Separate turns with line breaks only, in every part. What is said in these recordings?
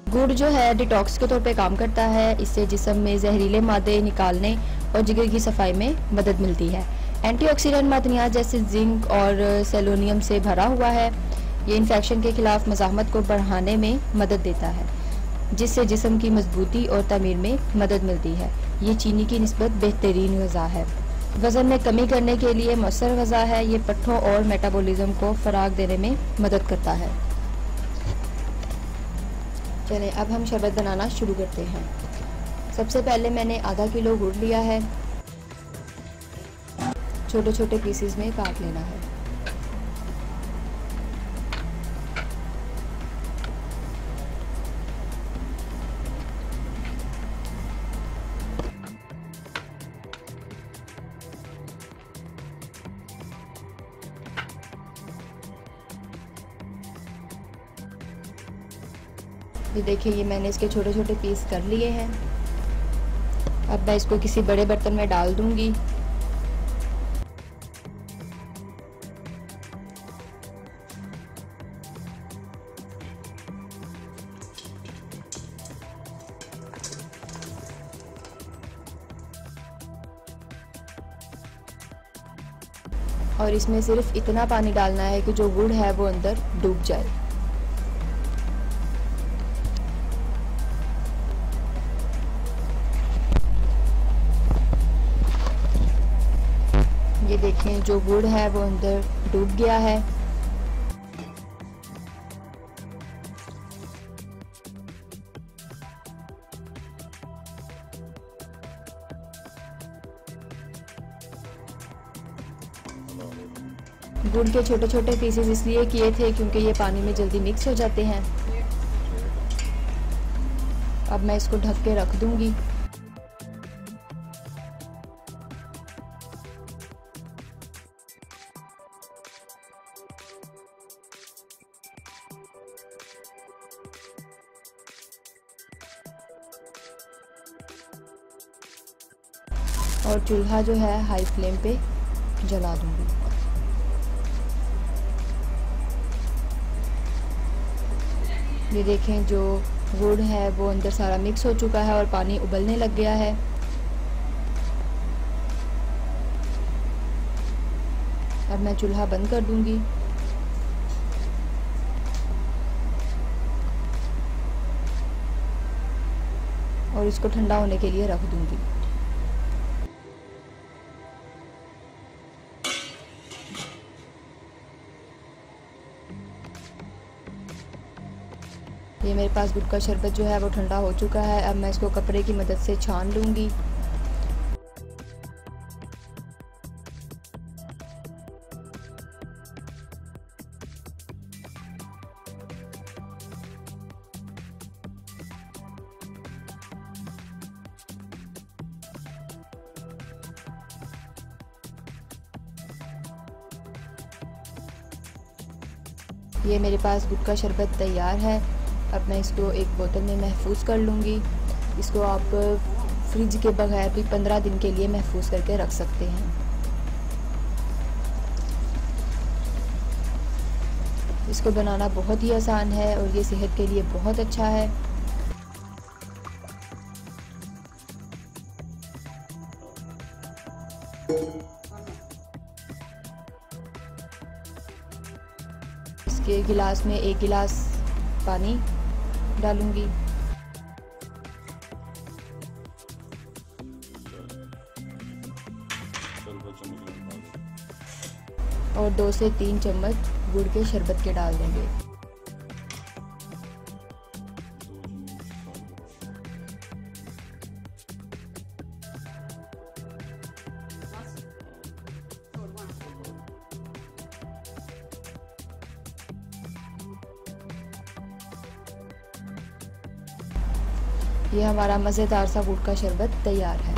गुड़ जो है डिटॉक्स के तौर पे काम करता है। इससे जिस्म में जहरीले मादे निकालने और जिगर की सफाई में मदद मिलती है। एंटीऑक्सीडेंट मादनियात जैसे जिंक और सेलोनियम से भरा हुआ है। ये इन्फेक्शन के खिलाफ मज़ाहमत को बढ़ाने में मदद देता है, जिससे जिस्म की मजबूती और तमीर में मदद मिलती है। ये चीनी की निस्बत बेहतरीन ग़िज़ा है। वज़न में कमी करने के लिए मौसर ग़िज़ा है। ये पट्ठों और मेटाबॉलिज्म को फ़राग देने में मदद करता है। चलें अब हम शरबत बनाना शुरू करते हैं। सबसे पहले मैंने आधा किलो गुड़ लिया है। छोटे छोटे पीसेस में काट लेना है। ये देखिए, ये मैंने इसके छोटे छोटे पीस कर लिए हैं। अब मैं इसको किसी बड़े बर्तन में डाल दूंगी। और इसमें सिर्फ इतना पानी डालना है कि जो गुड़ है वो अंदर डूब जाए। ये देखें, जो गुड़ है वो अंदर डूब गया है। गुड़ के छोटे छोटे पीसेस इसलिए किए थे क्योंकि ये पानी में जल्दी मिक्स हो जाते हैं। अब मैं इसको ढक के रख दूंगी। और चूल्हा जो है हाई फ्लेम पे जला दूंगी। ये देखें, जो गुड़ है वो अंदर सारा मिक्स हो चुका है और पानी उबलने लग गया है। अब मैं चूल्हा बंद कर दूंगी। और इसको ठंडा होने के लिए रख दूंगी। ये मेरे पास गुड़ का शरबत जो है वो ठंडा हो चुका है। अब मैं इसको कपड़े की मदद से छान लूँगी। ये मेरे पास गुड़ का शरबत तैयार है। अब मैं इसको एक बोतल में महफूज कर लूँगी। इसको आप फ्रिज के बगैर भी 15 दिन के लिए महफूज करके रख सकते हैं। इसको बनाना बहुत ही आसान है और ये सेहत के लिए बहुत अच्छा है। इसके गिलास में 1 गिलास पानी डालूंगी। और 2 से 3 चम्मच गुड़ के शरबत के डाल देंगे। ये हमारा मज़ेदार सा गुड़ का शरबत तैयार है।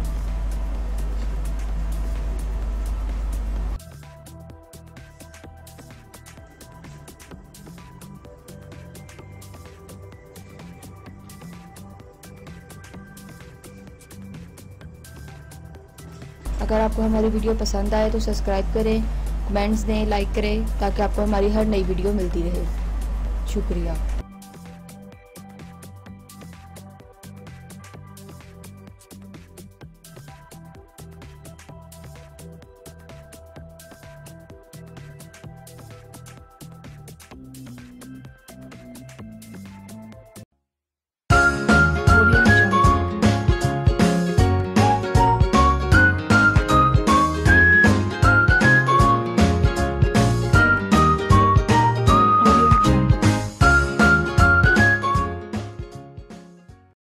अगर आपको हमारी वीडियो पसंद आए तो सब्सक्राइब करें, कमेंट्स दें, लाइक करें ताकि आपको हमारी हर नई वीडियो मिलती रहे। शुक्रिया।